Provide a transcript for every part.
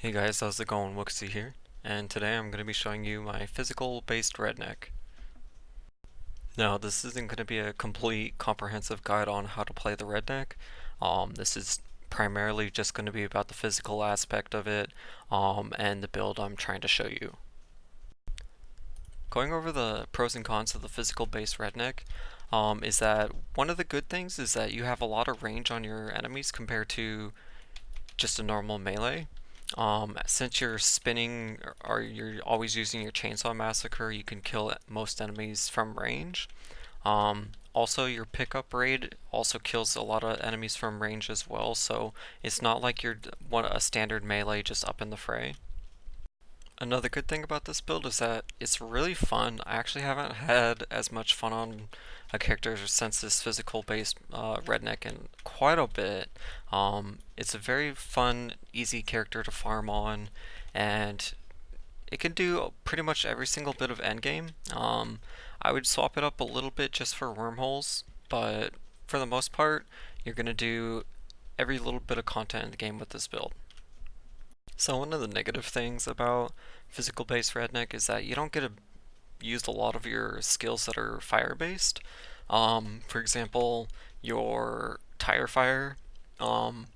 Hey guys, how's it going? Wooksy here, and today I'm going to be showing you my physical-based redneck. Now, this isn't going to be a complete comprehensive guide on how to play the redneck. This is primarily just going to be about the physical aspect of it, and the build I'm trying to show you. Going over the pros and cons of the physical-based redneck, is that one of the good things is that you have a lot of range on your enemies compared to just a normal melee. Since you're spinning or you're always using your chainsaw massacre, you can kill most enemies from range. Also, your pickup rate also kills a lot of enemies from range as well, so it's not like you're a standard melee just up in the fray. Another good thing about this build is that it's really fun. I actually haven't had as much fun on a character since this physical based redneck in quite a bit. It's a very fun, easy character to farm on, and it can do pretty much every single bit of endgame. I would swap it up a little bit just for wormholes, but for the most part, you're going to do every little bit of content in the game with this build. So one of the negative things about physical based redneck is that you don't get to use a lot of your skills that are fire based. For example, your tire fire, um,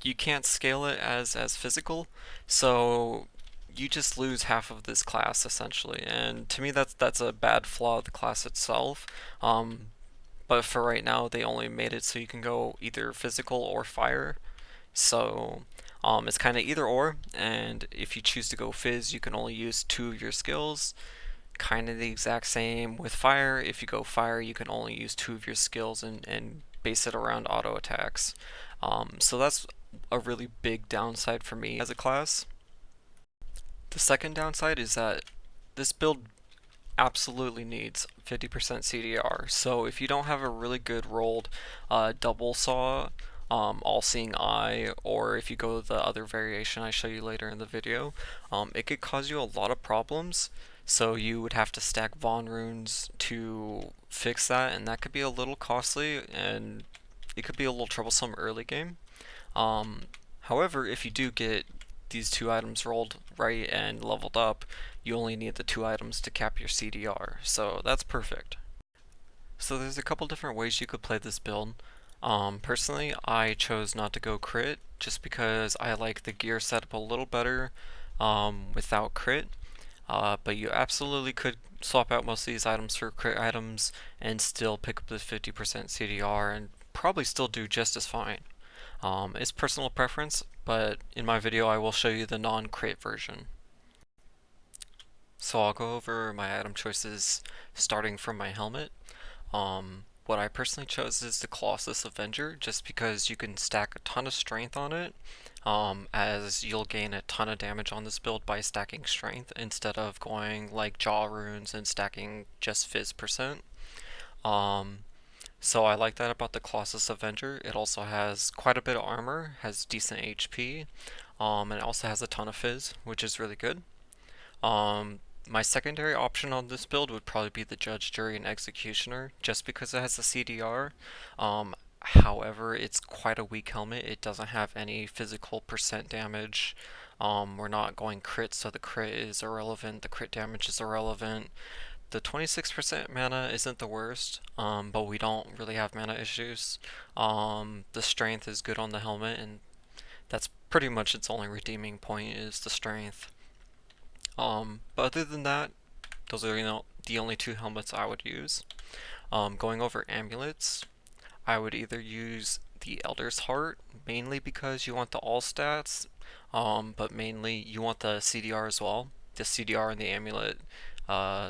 you can't scale it as physical, so you just lose half of this class essentially. And to me, that's a bad flaw of the class itself. But for right now, they only made it so you can go either physical or fire. So it's kind of either or, and if you choose to go Phys, you can only use two of your skills. Kind of the exact same with fire. If you go fire, you can only use two of your skills and base it around auto attacks. So that's a really big downside for me as a class. The second downside is that this build absolutely needs 50% CDR. So if you don't have a really good rolled double saw, all-seeing eye, or if you go the other variation I show you later in the video, it could cause you a lot of problems. So you would have to stack Von runes to fix that, and that could be a little costly, and it could be a little troublesome early game. Um, However, if you do get these two items rolled right and leveled up, you only need the two items to cap your CDR, so that's perfect. So there's a couple different ways you could play this build. Personally, I chose not to go crit just because I like the gear setup a little better without crit. But you absolutely could swap out most of these items for crit items and still pick up the 50% CDR and probably still do just as fine. It's personal preference, but in my video I will show you the non-crit version. So I'll go over my item choices starting from my helmet. What I personally chose is the Colossus Avenger just because you can stack a ton of strength on it, as you'll gain a ton of damage on this build by stacking strength instead of going like jaw runes and stacking just Phys percent. So I like that about the Colossus Avenger. It also has quite a bit of armor, has decent HP, and it also has a ton of Phys, which is really good. My secondary option on this build would probably be the Judge, Jury, and Executioner, just because it has a CDR. However, it's quite a weak helmet. It doesn't have any physical percent damage. We're not going crit, so the crit is irrelevant. The crit damage is irrelevant. The 26% mana isn't the worst, but we don't really have mana issues. The strength is good on the helmet, and that's pretty much its only redeeming point is the strength. But other than that, those are the only two helmets I would use. Going over amulets, I would either use the Elder's Heart, mainly because you want the all stats, but mainly you want the CDR as well. The CDR and the amulet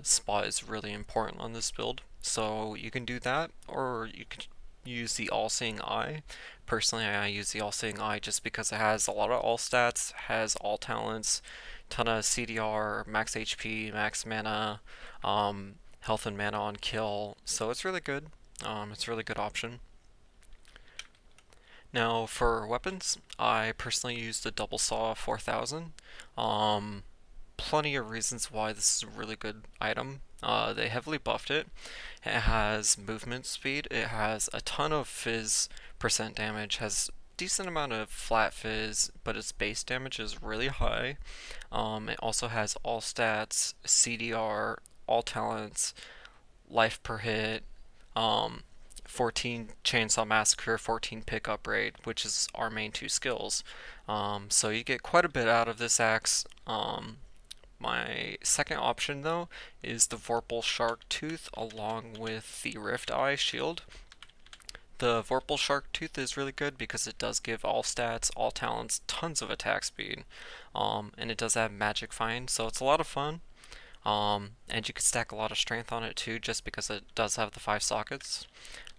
spot is really important on this build, so you can do that, or you can use the All-Seeing Eye. Personally, I use the All-Seeing Eye just because it has a lot of all stats, has all talents, ton of CDR, max HP, max mana, health and mana on kill, so it's really good. It's a really good option. Now for weapons, I personally use the Double Saw 4000. Plenty of reasons why this is a really good item. They heavily buffed it. It has movement speed, it has a ton of Phys percent damage, has decent amount of flat Phys, but its base damage is really high. It also has all stats, CDR, all talents, life per hit, um, 14 Chainsaw Massacre, 14 pickup rate, which is our main two skills. So you get quite a bit out of this axe. My second option though is the Vorpal Shark Tooth along with the Rift Eye shield. The Vorpal Shark Tooth is really good because it does give all stats, all talents, tons of attack speed, and it does have Magic Find, so it's a lot of fun. And you can stack a lot of strength on it too, just because it does have the 5 sockets.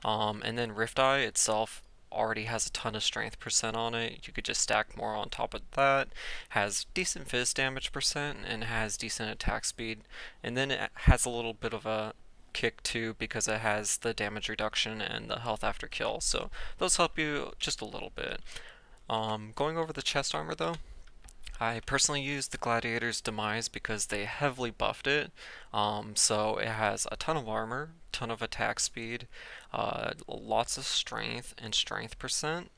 And then Rift Eye itself already has a ton of strength percent on it. You could just stack more on top of that. Has decent Phys damage percent and has decent attack speed. And then it has a little bit of a kick too because it has the damage reduction and the health after kill. So those help you just a little bit. Going over the chest armor though, I personally use the Gladiator's Demise because they heavily buffed it. So it has a ton of armor, ton of attack speed, lots of strength and strength percent.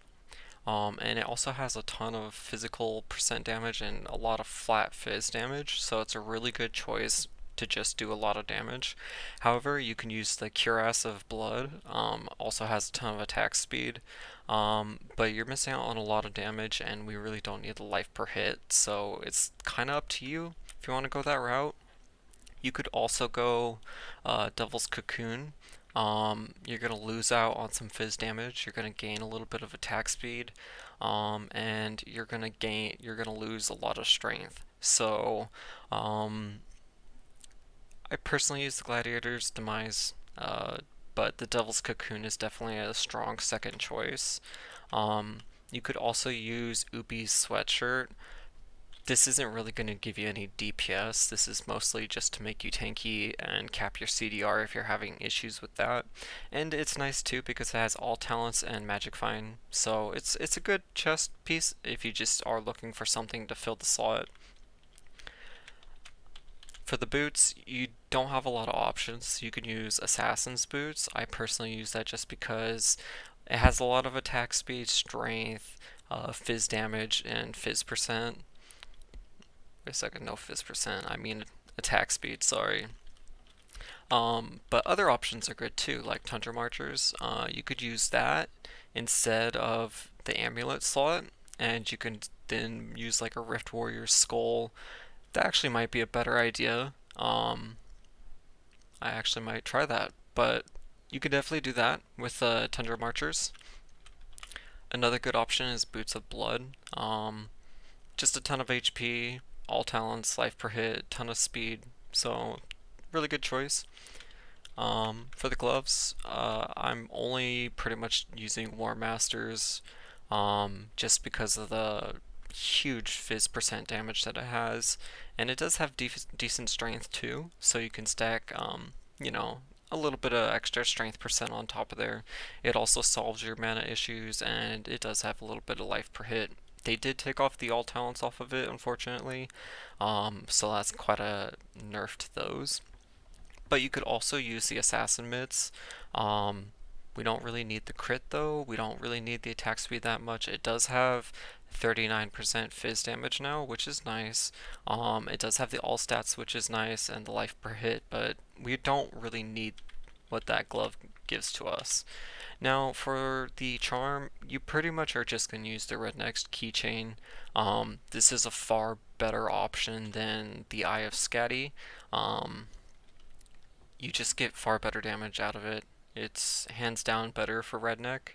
And it also has a ton of physical percent damage and a lot of flat Phys damage, so it's a really good choice to just do a lot of damage. However, you can use the Cuirass of Blood, also has a ton of attack speed, but you're missing out on a lot of damage and we really don't need the life per hit, so it's kind of up to you if you want to go that route. You could also go Devil's Cocoon. You're going to lose out on some Phys damage, you're going to gain a little bit of attack speed, and you're going to lose a lot of strength. So, I personally use the Gladiator's Demise, but the Devil's Cocoon is definitely a strong second choice. You could also use Ubi's Sweatshirt. This isn't really going to give you any DPS, this is mostly just to make you tanky and cap your CDR if you're having issues with that. And it's nice too because it has all talents and magic find, so it's a good chest piece if you just are looking for something to fill the slot. For the boots, you don't have a lot of options. You can use Assassin's Boots. I personally use that just because it has a lot of attack speed, strength, Phys damage, and Phys percent. Wait a second, no Phys percent, I mean attack speed, sorry. But other options are good too, like Tundra Marchers. You could use that instead of the amulet slot, and you can then use like a Rift Warrior skull. That actually might be a better idea. I actually might try that, but you could definitely do that with Tundra Marchers. Another good option is Boots of Blood. Just a ton of HP, all talents, life per hit, ton of speed, so really good choice. For the gloves, I'm only pretty much using War Masters, just because of the huge Phys percent damage that it has, and it does have decent strength too, so you can stack, you know, a little bit of extra strength percent on top of there. It also solves your mana issues, and it does have a little bit of life per hit. They did take off the all talents off of it, unfortunately, so that's quite a nerf to those. But you could also use the assassin mitts. We don't really need the crit though. We don't really need the attack speed that much. It does have 39% Phys damage now, which is nice. It does have the all stats, which is nice, and the life per hit, but we don't really need what that glove gives to us. Now for the charm, you pretty much are just going to use the Redneck's keychain. This is a far better option than the Eye of Scatty. You just get far better damage out of it. It's hands down better for Redneck.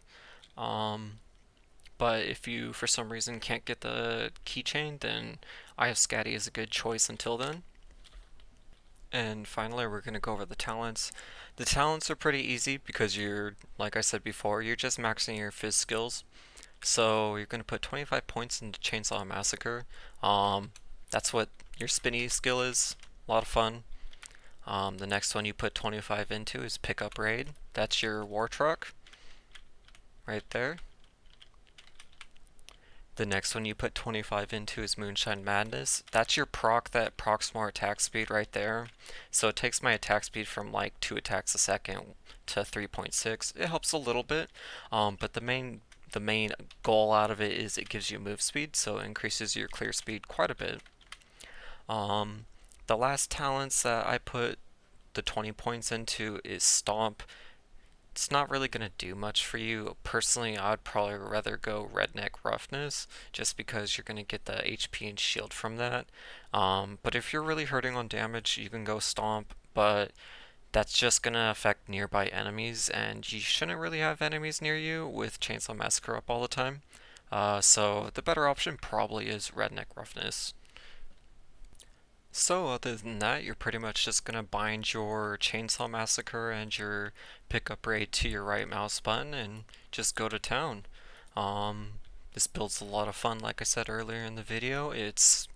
But if you for some reason can't get the keychain, then Eye of Scatty is a good choice until then. And finally, we're going to go over the talents. The talents are pretty easy because you're, like I said before, you're just maxing your Phys skills. So you're going to put 25 points into Chainsaw Massacre. That's what your spinny skill is. A lot of fun. The next one you put 25 into is Pickup Raid. That's your War Truck. Right there. The next one you put 25 into is Moonshine Madness. That's your proc that procs more attack speed right there. So it takes my attack speed from like 2 attacks a second to 3.6. It helps a little bit, but the main the main goal out of it is it gives you move speed, so it increases your clear speed quite a bit. Um, the last talents that I put the 20 points into is Stomp. It's not really going to do much for you. Personally, I'd probably rather go Redneck Roughness, just because you're going to get the HP and shield from that. But if you're really hurting on damage, you can go Stomp, but that's just going to affect nearby enemies, and you shouldn't really have enemies near you with Chainsaw Massacre up all the time. So the better option probably is Redneck Roughness. So other than that, you're pretty much just gonna bind your Chainsaw Massacre and your pickup raid to your right mouse button and just go to town. This build's a lot of fun, like I said earlier in the video. It's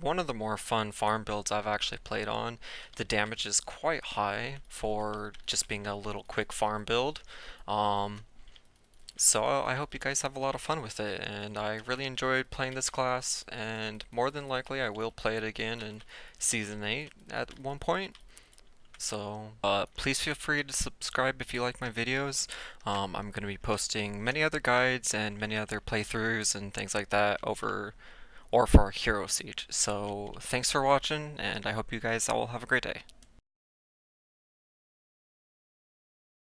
one of the more fun farm builds I've actually played on. The damage is quite high for just being a little quick farm build. So I hope you guys have a lot of fun with it, and I really enjoyed playing this class, and more than likely I will play it again in Season 8 at one point. So please feel free to subscribe if you like my videos. I'm going to be posting many other guides and many other playthroughs and things like that over or for Hero Siege. So thanks for watching, and I hope you guys all have a great day.